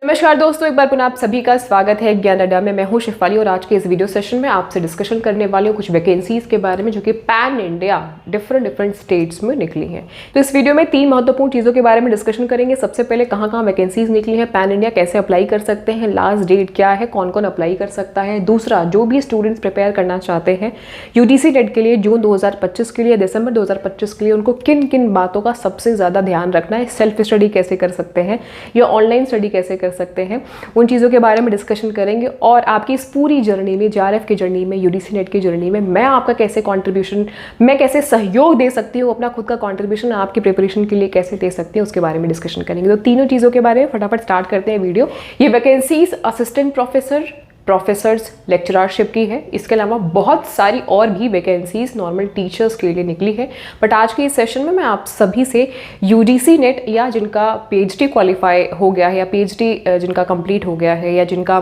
नमस्कार दोस्तों, एक बार पुनः आप सभी का स्वागत है ज्ञान अड्डा में। मैं हूं शिफाली और आज के इस वीडियो सेशन में आपसे डिस्कशन करने वाली हूं कुछ वैकेंसीज के बारे में जो कि पैन इंडिया डिफरेंट स्टेट्स में निकली हैं। तो इस वीडियो में 3 महत्वपूर्ण चीज़ों के बारे में डिस्कशन करेंगे। सबसे पहले कहाँ वैकेंसीज निकली है, पैन इंडिया कैसे अप्लाई कर सकते हैं, लास्ट डेट क्या है, कौन कौन अप्लाई कर सकता है। दूसरा, जो भी स्टूडेंट्स प्रिपेयर करना चाहते हैं यूजीसी नेट के लिए जून 2025 के लिए, दिसंबर 2025 के लिए, उनको किन किन बातों का सबसे ज़्यादा ध्यान रखना है, सेल्फ स्टडी कैसे कर सकते हैं या ऑनलाइन स्टडी कैसे कर सकते हैं, उन चीज़ों के बारे में डिस्कशन करेंगे। और आपकी इस पूरी जर्नी में, जेआरएफ की जर्नी में, यूजीसी नेट की जर्नी में मैं आपका कैसे कंट्रीब्यूशन, मैं कैसे सहयोग दे सकती हूँ, अपना खुद का कंट्रीब्यूशन आपकी प्रिपरेशन के लिए कैसे दे सकती हूँ, उसके बारे में डिस्कशन करेंगे। तो तीनों चीज़ों के बारे में फटाफट स्टार्ट करते हैं वीडियो। ये वैकेंसीज असिस्टेंट प्रोफेसर्स लेक्चररशिप की है। इसके अलावा बहुत सारी और भी वैकेंसीज नॉर्मल टीचर्स के लिए निकली है। बट आज के इस सेशन में मैं आप सभी से यूजीसी नेट या जिनका पीएचडी क्वालिफाई हो गया है या पीएचडी जिनका कंप्लीट हो गया है या जिनका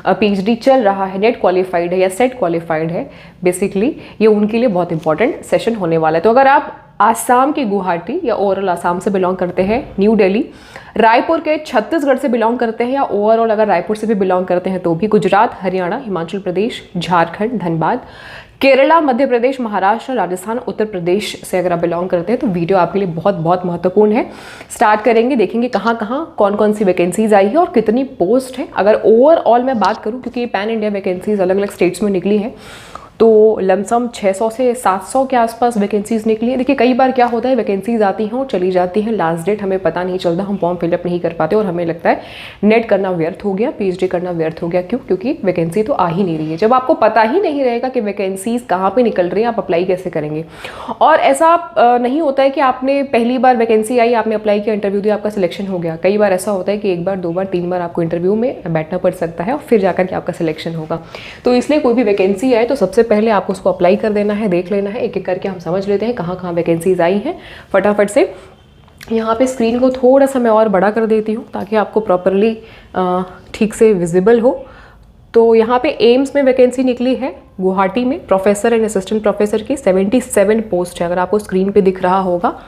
पीएचडी चल रहा है, नेट क्वालिफाइड है या सेट क्वालिफाइड है, बेसिकली ये उनके लिए बहुत इंपॉर्टेंट सेशन होने वाला है। तो अगर आप आसाम के गुवाहाटी या ओवरऑल आसाम से बिलोंग करते हैं, न्यू दिल्ली, रायपुर के छत्तीसगढ़ से बिलोंग करते हैं या ओवरऑल अगर रायपुर से भी बिलोंग करते हैं तो भी, गुजरात, हरियाणा, हिमाचल प्रदेश, झारखंड, धनबाद, केरला, मध्य प्रदेश, महाराष्ट्र, राजस्थान, उत्तर प्रदेश से अगर आप बिलोंग करते हैं तो वीडियो आपके लिए बहुत महत्वपूर्ण है। स्टार्ट करेंगे, देखेंगे कहाँ कौन कौन सी वैकेंसीज आई है और कितनी पोस्ट है। अगर ओवरऑल मैं बात करूँ, क्योंकि ये पैन इंडिया वैकेंसीज अलग अलग स्टेट्स में निकली है, तो लमसम 600 से 700 के आसपास वैकेंसीज निकली है। देखिए कई बार क्या होता है, वैकेंसीज आती हैं और चली जाती हैं, लास्ट डेट हमें पता नहीं चलता, हम फॉर्म फिलअप नहीं कर पाते और हमें लगता है नेट करना व्यर्थ हो गया, पीएचडी करना व्यर्थ हो गया। क्यों? क्योंकि वैकेंसी तो आ ही नहीं रही है। जब आपको पता ही नहीं रहेगा कि वैकेंसीज कहाँ पर निकल रही है, आप अप्लाई कैसे करेंगे। और ऐसा नहीं होता है कि आपने पहली बार वैकेंसी आई, आपने अप्लाई किया, इंटरव्यू दिया, आपका सिलेक्शन हो गया। कई बार ऐसा होता है कि 1 बार 2 बार 3 बार आपको इंटरव्यू में बैठना पड़ सकता है और फिर जाकर के आपका सिलेक्शन होगा। तो इसलिए कोई भी वैकेंसी आए तो सबसे पहले आपको उसको अप्लाई कर देना है, देख लेना है, एक एक करके हम समझ लेते हैं कहाँ वैकेंसीज आई हैं फटाफट से। यहाँ पे स्क्रीन को थोड़ा सा मैं और बड़ा कर देती हूँ ताकि आपको प्रॉपरली ठीक से विजिबल हो। तो यहाँ पे एम्स में वैकेंसी निकली है गुवाहाटी में, प्रोफेसर एंड असिस्टेंट प्रोफेसर की 77 पोस्ट है। अगर आपको स्क्रीन पे दिख रहा होगा,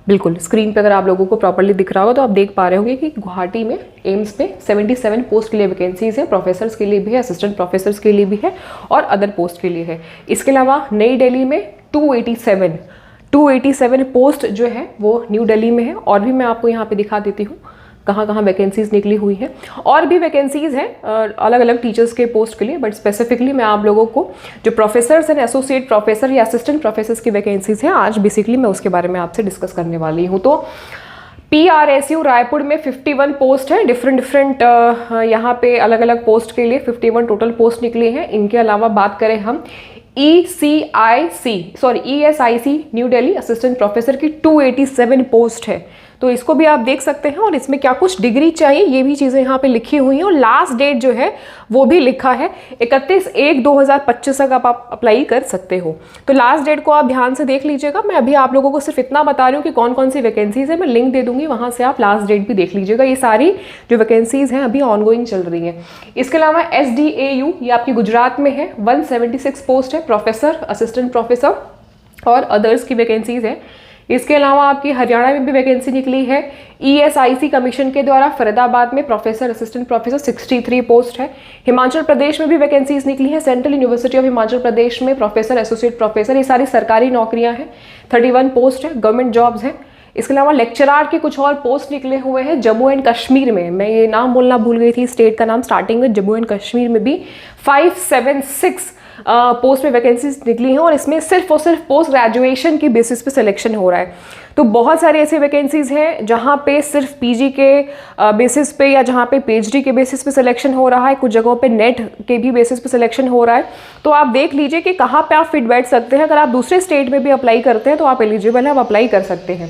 बिल्कुल स्क्रीन पे अगर आप लोगों को प्रॉपर्ली दिख रहा होगा तो आप देख पा रहे होंगे कि गुवाहाटी में एम्स में 77 पोस्ट के लिए वैकेंसीज है। प्रोफेसर्स के लिए भी है, असिस्टेंट प्रोफेसर्स के लिए भी है और अदर पोस्ट के लिए है। इसके अलावा नई दिल्ली में 287 पोस्ट जो है वो न्यू दिल्ली में है। और भी मैं आपको यहाँ पे दिखा देती हूँ कहाँ वैकेंसीज निकली हुई है। और भी वैकेंसीज हैं अलग अलग टीचर्स के पोस्ट के लिए, बट स्पेसिफिकली मैं आप लोगों को जो प्रोफेसर्स एंड एसोसिएट प्रोफेसर या असिस्टेंट प्रोफेसर्स की वैकेंसीज हैं आज बेसिकली मैं उसके बारे में आपसे डिस्कस करने वाली हूँ। तो PRSU रायपुर में 51 पोस्ट है, डिफरेंट यहाँ पे अलग अलग पोस्ट के लिए 51 टोटल पोस्ट निकली हैं। इनके अलावा बात करें हम ESIC new Delhi assistant professor की 287 पोस्ट है। तो इसको भी आप देख सकते हैं और इसमें क्या कुछ डिग्री चाहिए ये भी चीज़ें यहाँ पे लिखी हुई हैं और लास्ट डेट जो है वो भी लिखा है 31/1/2025 तक आप अप्लाई कर सकते हो। तो लास्ट डेट को आप ध्यान से देख लीजिएगा। मैं अभी आप लोगों को सिर्फ इतना बता रही हूँ कि कौन कौन सी वैकेंसीज है, मैं लिंक दे दूंगी, वहाँ से आप लास्ट डेट भी देख लीजिएगा। ये सारी जो वैकेंसीज हैं अभी ऑनगोइंग चल रही हैं। इसके अलावा SDAU ये आपकी गुजरात में है, 176 पोस्ट है, प्रोफेसर, असिस्टेंट प्रोफेसर और अदर्स की वैकेंसीज है। इसके अलावा आपकी हरियाणा में भी वैकेंसी निकली है ESIC कमीशन के द्वारा, फरीदाबाद में प्रोफेसर, असिस्टेंट प्रोफेसर 63 पोस्ट है। हिमाचल प्रदेश में भी वैकेंसीज निकली है, central university of Himachal Pradesh में प्रोफेसर, एसोसिएट प्रोफेसर, ये सारी सरकारी नौकरियां हैं, 31 पोस्ट है, गवर्नमेंट जॉब्स हैं। इसके अलावा लेक्चरार के कुछ और पोस्ट निकले हुए हैं जम्मू एंड कश्मीर में, मैं ये नाम बोलना भूल गई थी स्टेट का नाम स्टार्टिंग में, जम्मू एंड कश्मीर में भी 576 पोस्ट में वैकेंसीज निकली हैं और इसमें सिर्फ और सिर्फ पोस्ट ग्रेजुएशन की बेसिस पे सिलेक्शन हो रहा है। तो बहुत सारी ऐसी वैकेंसीज हैं जहाँ पे सिर्फ पीजी के बेसिस पे या जहाँ पे पीएचडी के बेसिस पे सिलेक्शन हो रहा है, कुछ जगहों पे नेट के भी बेसिस पे सिलेक्शन हो रहा है। तो आप देख लीजिए कि कहाँ पे आप फिट बैठ सकते हैं। अगर आप दूसरे स्टेट में भी अप्लाई करते हैं तो आप एलिजिबल हैं, आप अप्लाई कर सकते हैं।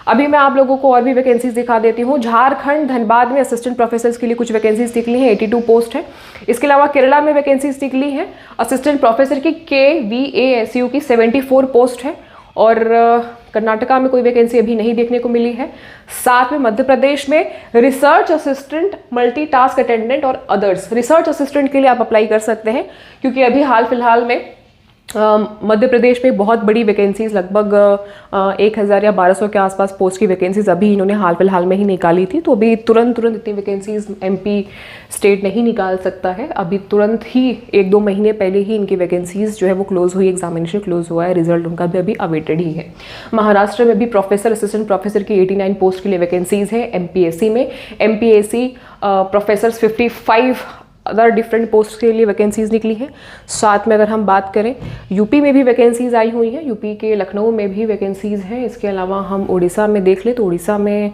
अभी मैं आप लोगों को और भी वैकेंसीज दिखा देती हूँ। झारखंड, धनबाद में असिस्टेंट प्रोफेसर्स के लिए कुछ वैकेंसीज निकली हैं, 82 पोस्ट है। इसके अलावा केरला में वैकेंसीज निकली हैं असिस्टेंट प्रोफेसर की KVASU की 74 पोस्ट है और कर्नाटका में कोई वैकेंसी अभी नहीं देखने को मिली है। साथ में मध्य प्रदेश में रिसर्च असिस्टेंट, मल्टीटास्क अटेंडेंट और अदर्स, रिसर्च असिस्टेंट के लिए आप अप्लाई कर सकते हैं क्योंकि अभी हाल फिलहाल में मध्य प्रदेश में बहुत बड़ी वैकेंसीज, लगभग 1000 या 1200 के आसपास पोस्ट की वैकेंसीज अभी इन्होंने हाल फिलहाल में ही निकाली थी। तो अभी तुरंत इतनी वैकेंसीज एमपी स्टेट नहीं निकाल सकता है। अभी तुरंत ही 1-2 महीने पहले ही इनकी वैकेंसीज जो है वो क्लोज हुई, एग्जामिनेशन क्लोज हुआ है, रिजल्ट उनका भी अभी अवेटेड ही है। महाराष्ट्र में भी प्रोफेसर, असिस्टेंट प्रोफेसर की 89 पोस्ट के लिए वैकेंसीज है एमपीएससी में। MPSC professor 55 other different post के लिए वैकेंसीज निकली हैं। साथ में अगर हम बात करें, यूपी में भी वैकेंसीज आई हुई हैं, यूपी के लखनऊ में भी वैकेंसीज हैं। इसके अलावा हम उड़ीसा में देख लें तो उड़ीसा में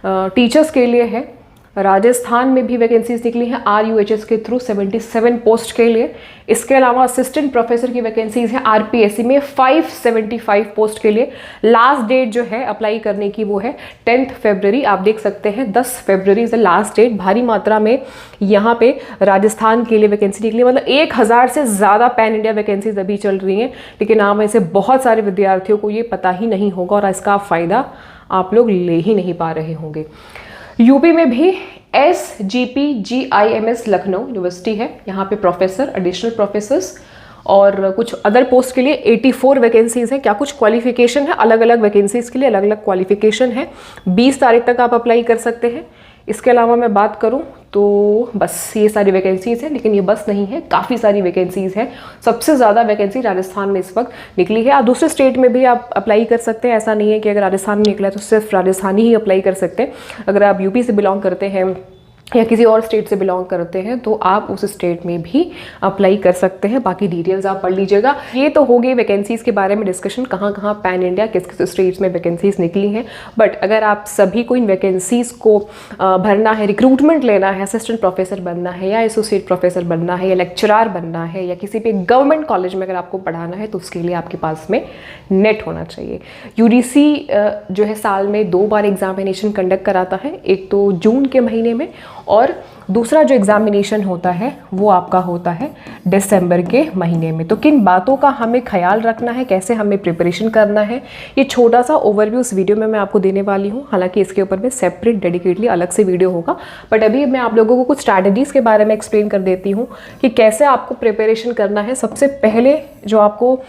टीचर्स के लिए है। राजस्थान में भी वैकेंसीज निकली हैं RUHS के थ्रू 77 पोस्ट के लिए। इसके अलावा असिस्टेंट प्रोफेसर की वैकेंसीज हैं RPSC में 575 पोस्ट के लिए। लास्ट डेट जो है अप्लाई करने की वो है 10 फरवरी। आप देख सकते हैं 10 फरवरी इज द लास्ट डेट। भारी मात्रा में यहाँ पे राजस्थान के लिए वैकेंसी निकली, मतलब 1000 से ज़्यादा पैन इंडिया वैकेंसीज अभी चल रही हैं। लेकिन आप में से बहुत सारे विद्यार्थियों को ये पता ही नहीं होगा और इसका फ़ायदा आप लोग ले ही नहीं पा रहे होंगे। यूपी में भी SGPGIMS लखनऊ यूनिवर्सिटी है, यहाँ पे प्रोफेसर, एडिशनल प्रोफेसर्स और कुछ अदर पोस्ट के लिए 84 वैकेंसीज हैं। क्या कुछ क्वालिफिकेशन है, अलग अलग वैकेंसीज के लिए अलग अलग क्वालिफिकेशन है। 20 तारीख तक आप अप्लाई कर सकते हैं। इसके अलावा मैं बात करूं तो बस ये सारी वैकेंसीज हैं, लेकिन ये बस नहीं है, काफ़ी सारी वैकेंसीज हैं। सबसे ज़्यादा वैकेंसी राजस्थान में इस वक्त निकली है। आप दूसरे स्टेट में भी आप अप्लाई कर सकते हैं, ऐसा नहीं है कि अगर राजस्थान में निकला है तो सिर्फ राजस्थान ही अप्लाई कर सकते हैं। अगर आप यूपी से बिलोंग करते हैं या किसी और स्टेट से बिलोंग करते हैं तो आप उस स्टेट में भी अप्लाई कर सकते हैं। बाकी डिटेल्स आप पढ़ लीजिएगा। ये तो हो गई वैकेंसीज़ के बारे में डिस्कशन, कहाँ कहाँ पैन इंडिया किस किस स्टेट्स में वैकेंसीज़ निकली हैं। बट अगर आप सभी को इन वैकेंसीज़ को भरना है, रिक्रूटमेंट लेना है, असिस्टेंट प्रोफेसर बनना है या एसोसिएट प्रोफेसर बनना है या लेक्चरार बनना है या किसी भी गवर्नमेंट कॉलेज में अगर आपको पढ़ाना है तो उसके लिए आपके पास में नेट होना चाहिए। UGC जो है साल में 2 बार एग्जामिनेशन कंडक्ट कराता है, एक तो जून के महीने में और दूसरा जो एग्जामिनेशन होता है वो आपका होता है दिसंबर के महीने में। तो किन बातों का हमें ख्याल रखना है, कैसे हमें प्रिपरेशन करना है, ये छोटा सा ओवरव्यू इस वीडियो में मैं आपको देने वाली हूँ। हालांकि इसके ऊपर में सेपरेट डेडिकेटली अलग से वीडियो होगा, बट अभी मैं आप लोगों को कुछ स्ट्रैटेजीज़ के बारे में एक्सप्लेन कर देती हूँ कि कैसे आपको प्रिपरेशन करना है। सबसे पहले जो आपको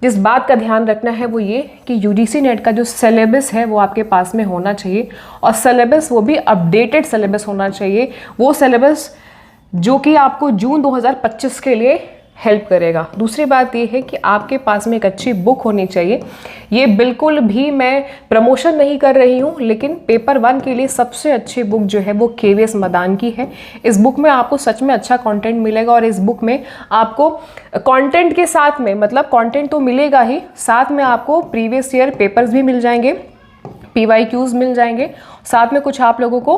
जिस बात का ध्यान रखना है वो ये कि UGC नेट का जो सिलेबस है वो आपके पास में होना चाहिए, और सिलेबस वो भी अपडेटेड सिलेबस होना चाहिए। वो सिलेबस जो कि आपको जून 2025 के लिए हेल्प करेगा। दूसरी बात ये है कि आपके पास में एक अच्छी बुक होनी चाहिए। ये बिल्कुल भी मैं प्रमोशन नहीं कर रही हूँ, लेकिन पेपर 1 के लिए सबसे अच्छी बुक जो है वो KVS मदान की है। इस बुक में आपको सच में अच्छा कंटेंट मिलेगा, और इस बुक में आपको कंटेंट के साथ में, मतलब कंटेंट तो मिलेगा ही, साथ में आपको प्रीवियस ईयर पेपर्स भी मिल जाएंगे, PYQs मिल जाएंगे, साथ में कुछ आप लोगों को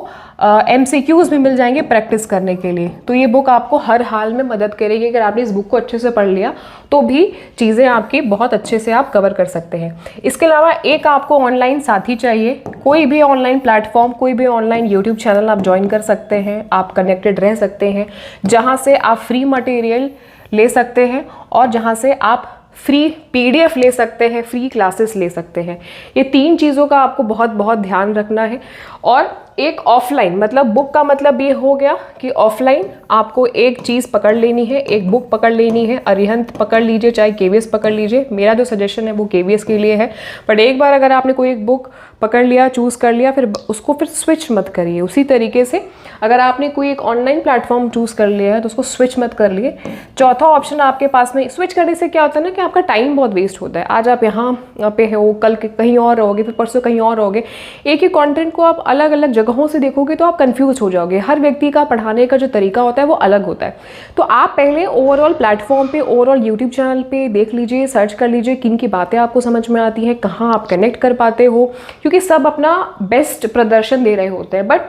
MCQs भी मिल जाएंगे प्रैक्टिस करने के लिए। तो ये बुक आपको हर हाल में मदद करेगी। अगर आपने इस बुक को अच्छे से पढ़ लिया तो भी चीज़ें आपकी बहुत अच्छे से आप कवर कर सकते हैं। इसके अलावा एक आपको ऑनलाइन साथी चाहिए। कोई भी ऑनलाइन प्लेटफॉर्म, कोई भी ऑनलाइन YouTube चैनल आप ज्वाइन कर सकते हैं, आप कनेक्टेड रह सकते हैं, जहाँ से आप फ्री मटेरियल ले सकते हैं और जहाँ से आप फ्री PDF ले सकते हैं, फ्री क्लासेस ले सकते हैं। ये 3 चीज़ों का आपको बहुत बहुत ध्यान रखना है। और एक ऑफलाइन, मतलब बुक का मतलब ये हो गया कि ऑफलाइन आपको एक चीज़ पकड़ लेनी है, एक बुक पकड़ लेनी है। अरिहंत पकड़ लीजिए, चाहे KVS पकड़ लीजिए। मेरा जो सजेशन है वो KVS के लिए है। बट एक बार अगर आपने कोई एक बुक पकड़ लिया, चूज़ कर लिया, फिर उसको फिर स्विच मत करिए। उसी तरीके से अगर आपने कोई एक ऑनलाइन प्लेटफॉर्म चूज़ कर लिया है तो उसको स्विच मत कर लिए। चौथा ऑप्शन आपके पास में, स्विच करने से क्या होता है ना कि आपका टाइम बहुत वेस्ट होता है। आज आप यहाँ पे हो, कल कहीं और रहोगे, फिर परसों कहीं और रहोगे। एक ही कंटेंट को आप अलग अलग जगहों से देखोगे तो आप कंफ्यूज हो जाओगे। हर व्यक्ति का पढ़ाने का जो तरीका होता है वो अलग होता है। तो आप पहले ओवरऑल प्लेटफॉर्म पे, ओवरऑल YouTube चैनल पे देख लीजिए, सर्च कर लीजिए किन की बातें आपको समझ में आती हैं, कहाँ आप कनेक्ट कर पाते हो, क्योंकि सब अपना बेस्ट प्रदर्शन दे रहे होते हैं। बट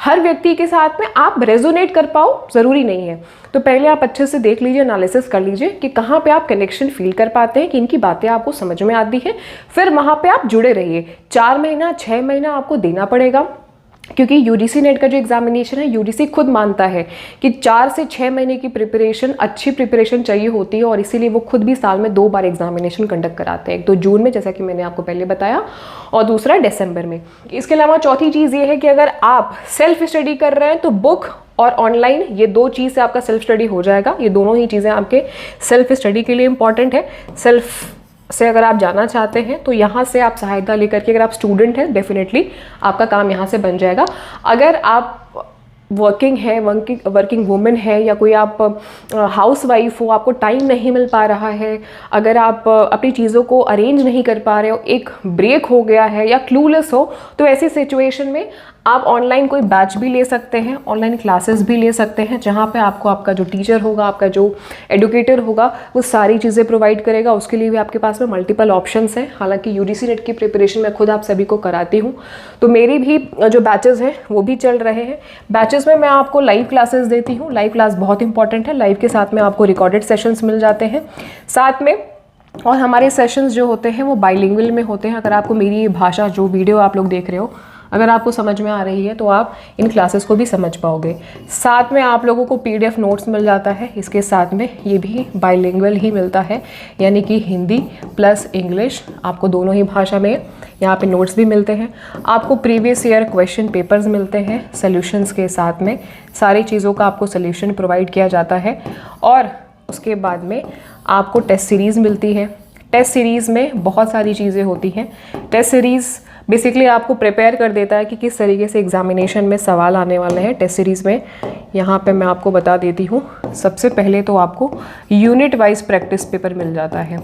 हर व्यक्ति के साथ में आप रेजोनेट कर पाओ ज़रूरी नहीं है। तो पहले आप अच्छे से देख लीजिए, एनालिसिस कर लीजिए कि कहाँ पे आप कनेक्शन फील कर पाते हैं, कि इनकी बातें आपको समझ में आती है। फिर वहाँ पे आप जुड़े रहिए। 4 महीना 6 महीना आपको देना पड़ेगा, क्योंकि UGC नेट का जो एग्जामिनेशन है, UGC खुद मानता है कि 4 से 6 महीने की प्रिपरेशन, अच्छी प्रिपरेशन चाहिए होती है, और इसीलिए वो खुद भी साल में 2 बार एग्जामिनेशन कंडक्ट कराते हैं। एक तो जून में, जैसा कि मैंने आपको पहले बताया, और दूसरा दिसंबर में। इसके अलावा चौथी चीज़ ये है कि अगर आप सेल्फ स्टडी कर रहे हैं तो बुक और ऑनलाइन, ये दो चीज़ से आपका सेल्फ स्टडी हो जाएगा। ये दोनों ही चीज़ें आपके सेल्फ स्टडी के लिए इंपॉर्टेंट है। सेल्फ से अगर आप जाना चाहते हैं तो यहाँ से आप सहायता लेकर के, अगर आप स्टूडेंट हैं डेफिनेटली आपका काम यहाँ से बन जाएगा। अगर आप वर्किंग है, वर्किंग वुमेन है, या कोई आप हाउस वाइफ हो, आपको टाइम नहीं मिल पा रहा है, अगर आप अपनी चीज़ों को अरेंज नहीं कर पा रहे हो, एक ब्रेक हो गया है या क्लूलेस हो, तो ऐसी सिचुएशन में आप ऑनलाइन कोई बैच भी ले सकते हैं, ऑनलाइन क्लासेस भी ले सकते हैं, जहाँ पे आपको आपका जो टीचर होगा, आपका जो एडुकेटर होगा, वो सारी चीज़ें प्रोवाइड करेगा। उसके लिए भी आपके पास में मल्टीपल ऑप्शंस हैं। हालांकि यूजीसी नेट की प्रिपरेशन मैं खुद आप सभी को कराती हूँ, तो मेरी भी जो बैचेस हैं वो भी चल रहे हैं। बैचेस में मैं आपको लाइव क्लासेस देती हूँ। लाइव क्लास बहुत इंपॉर्टेंट है। लाइव के साथ में आपको रिकॉर्डेड सेशंस मिल जाते हैं साथ में, और हमारे सेशंस जो होते हैं वो बाइलिंगुअल में होते हैं। अगर आपको मेरी भाषा, जो वीडियो आप लोग देख रहे हो, अगर आपको समझ में आ रही है तो आप इन क्लासेस को भी समझ पाओगे। साथ में आप लोगों को PDF नोट्स मिल जाता है। इसके साथ में ये भी बाइलिंगुअल ही मिलता है, यानी कि हिंदी प्लस इंग्लिश, आपको दोनों ही भाषा में यहाँ पे नोट्स भी मिलते हैं। आपको प्रीवियस ईयर क्वेश्चन पेपर्स मिलते हैं सॉल्यूशंस के साथ में। सारी चीज़ों का आपको सॉल्यूशन प्रोवाइड किया जाता है। और उसके बाद में आपको टेस्ट सीरीज़ मिलती है। टेस्ट सीरीज़ में बहुत सारी चीज़ें होती हैं। टेस्ट सीरीज़ बेसिकली आपको प्रिपेयर कर देता है कि किस तरीके से एग्जामिनेशन में सवाल आने वाले हैं टेस्ट सीरीज़ में। यहाँ पे मैं आपको बता देती हूँ। सबसे पहले तो आपको यूनिट वाइज प्रैक्टिस पेपर मिल जाता है।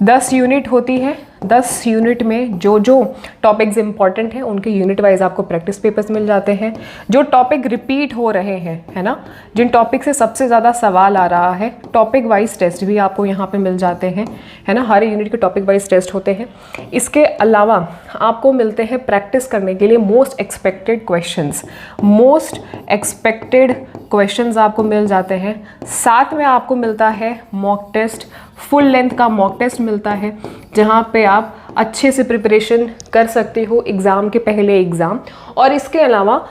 10 यूनिट होती है। 10 यूनिट में जो जो टॉपिक्स इंपॉर्टेंट हैं उनके यूनिट वाइज आपको प्रैक्टिस पेपर्स मिल जाते हैं। जो टॉपिक रिपीट हो रहे हैं, है ना, जिन टॉपिक से सबसे ज़्यादा सवाल आ रहा है, टॉपिक वाइज टेस्ट भी आपको यहाँ पे मिल जाते हैं, है ना। हर यूनिट के टॉपिक वाइज टेस्ट होते हैं। इसके अलावा आपको मिलते हैं प्रैक्टिस करने के लिए most expected questions. Most expected questions आपको मिल जाते हैं। साथ में आपको मिलता है मॉक टेस्ट, फुल लेंथ का मॉक टेस्ट मिलता है, जहाँ पे आप अच्छे से प्रिपरेशन कर सकते हो एग्ज़ाम के पहले एग्ज़ाम। और इसके अलावा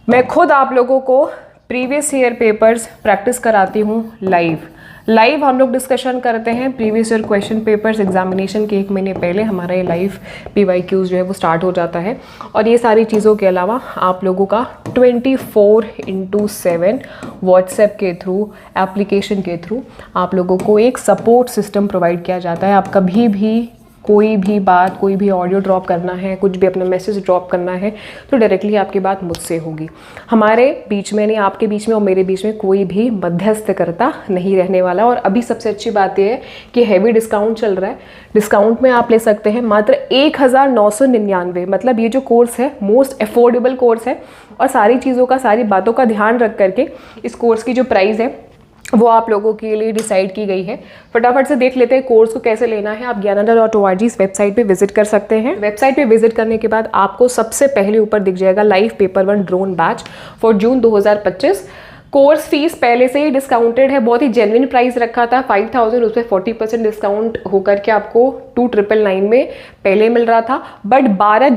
मैं खुद आप लोगों को प्रीवियस ईयर पेपर्स प्रैक्टिस कराती हूँ लाइव हम लोग डिस्कशन करते हैं previous year question papers. Examination के 1 महीने पहले हमारा ये लाइव PYQs जो है वो स्टार्ट हो जाता है। और ये सारी चीज़ों के अलावा आप लोगों का 24/7 व्हाट्सएप के थ्रू, एप्लीकेशन के थ्रू आप लोगों को एक सपोर्ट सिस्टम प्रोवाइड किया जाता है। आप कभी भी कोई भी बात, कोई भी ऑडियो ड्रॉप करना है, कुछ भी अपना मैसेज ड्रॉप करना है, तो डायरेक्टली आपकी बात मुझसे होगी। हमारे बीच में नहीं, आपके बीच में और मेरे बीच में कोई भी मध्यस्थकर्ता नहीं रहने वाला। और अभी सबसे अच्छी बात यह है कि हैवी डिस्काउंट चल रहा है। डिस्काउंट में आप ले सकते हैं मात्र 1999। मतलब ये जो कोर्स है मोस्ट अफोर्डेबल कोर्स है, और सारी चीज़ों का, सारी बातों का ध्यान रख करके इस कोर्स की जो प्राइस है वो आप लोगों के लिए डिसाइड की गई है। फटाफट से देख लेते हैं कोर्स को कैसे लेना है। आप ज्ञानादा.org इस वेबसाइट पे विजिट कर सकते हैं। वेबसाइट पे विजिट करने के बाद आपको सबसे पहले ऊपर दिख जाएगा live paper 1 drone batch for June 2025। Course fees पहले से ही डिस्काउंटेड है, बहुत ही जेन्युइन प्राइस रखा था 5000, उस पर 40% डिस्काउंट होकर के आपको 2999 में पहले मिल रहा था। बट 12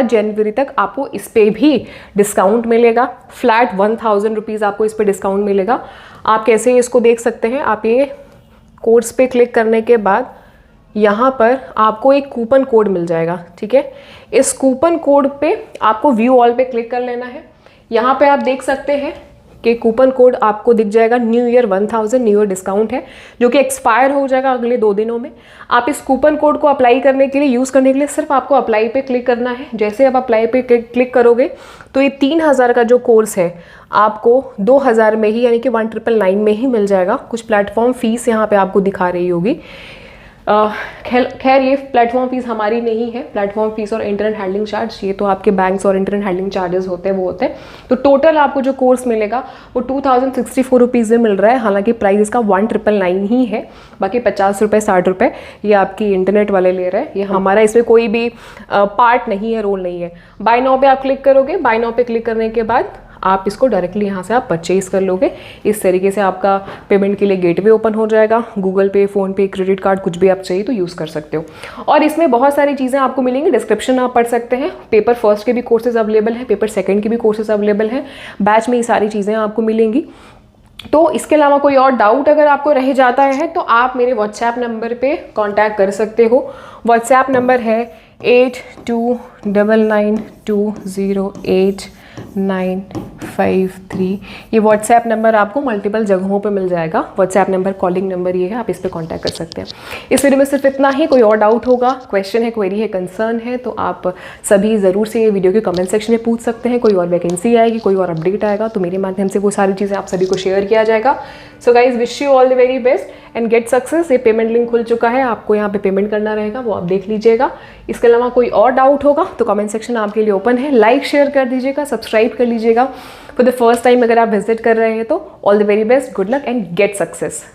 जनवरी तक आपको इस पर भी डिस्काउंट मिलेगा। फ्लैट 1000 रुपीज़ आपको इस पर डिस्काउंट मिलेगा। आप कैसे इसको देख सकते हैं, आप ये कोर्स पे क्लिक करने के बाद यहाँ पर आपको एक कूपन कोड मिल जाएगा, ठीक है। इस कूपन कोड पे आपको व्यू ऑल पे क्लिक कर लेना है। यहाँ पे आप देख सकते हैं कि कूपन कोड आपको दिख जाएगा new year 1000, new year discount है जो कि एक्सपायर हो जाएगा अगले 2 दिनों में। आप इस कूपन कोड को अप्लाई करने के लिए, यूज़ करने के लिए सिर्फ आपको अप्लाई पे क्लिक करना है। जैसे आप अप्लाई पे क्लिक करोगे तो ये 3000 का जो कोर्स है आपको 2000 में ही, यानी कि 1999 में ही मिल जाएगा। कुछ प्लेटफॉर्म फीस यहाँ पे आपको दिखा रही होगी। खैर ये प्लेटफॉर्म फीस हमारी नहीं है। प्लेटफॉर्म फीस और इंटरनेट हैंडलिंग चार्ज ये तो आपके बैंक्स और इंटरनेट हैंडलिंग चार्जेस होते हैं, वो होते हैं। तो टोटल आपको जो कोर्स मिलेगा वो 2064 रुपीज़ में मिल रहा है। हालांकि प्राइस इसका 1999 ही है, बाकी 50 रुपये 60 रुपये ये आपकी इंटरनेट वाले ले रहे हैं। ये हमारा इसमें कोई भी पार्ट नहीं है, रोल नहीं है। बाय नाउ पे आप क्लिक करोगे। बाय नाउ पे क्लिक करने के बाद आप इसको डायरेक्टली यहाँ से आप परचेज कर लोगे। इस तरीके से आपका पेमेंट के लिए गेटवे ओपन हो जाएगा। गूगल पे, फ़ोन पे, क्रेडिट कार्ड कुछ भी आप चाहिए तो यूज़ कर सकते हो। और इसमें बहुत सारी चीज़ें आपको मिलेंगी। डिस्क्रिप्शन आप पढ़ सकते हैं। पेपर फर्स्ट के भी कोर्सेज अवेलेबल हैं, पेपर सेकंड के भी कोर्सेज अवेलेबल हैं। बैच में ये सारी चीज़ें आपको मिलेंगी। तो इसके अलावा कोई और डाउट अगर आपको रह जाता है तो आप मेरे व्हाट्सएप नंबर पे कांटेक्ट कर सकते हो। व्हाट्सएप नंबर है 8299208999। 953। ये व्हाट्सएप नंबर आपको मल्टीपल जगहों पे मिल जाएगा। व्हाट्सएप नंबर, कॉलिंग नंबर ये है, आप इस पर कॉन्टैक्ट कर सकते हैं। इस वीडियो में सिर्फ इतना ही। कोई और डाउट होगा, क्वेश्चन है, क्वेरी है, कंसर्न है तो आप सभी ज़रूर से ये वीडियो के कमेंट सेक्शन में पूछ सकते हैं। कोई और वैकेंसी आएगी, कोई और अपडेट आएगा तो मेरे माध्यम से वो सारी चीज़ें आप सभी को शेयर किया जाएगा। So guys, wish you all the very best and get success. ये पेमेंट लिंक खुल चुका है, आपको यहाँ पे पेमेंट करना रहेगा, वो आप देख लीजिएगा। इसके अलावा कोई और डाउट होगा तो कमेंट सेक्शन आपके लिए ओपन है। लाइक शेयर कर दीजिएगा, सब्सक्राइब कर लीजिएगा। फॉर द फर्स्ट टाइम अगर आप विजिट कर रहे हैं तो all the very best, good luck and get success.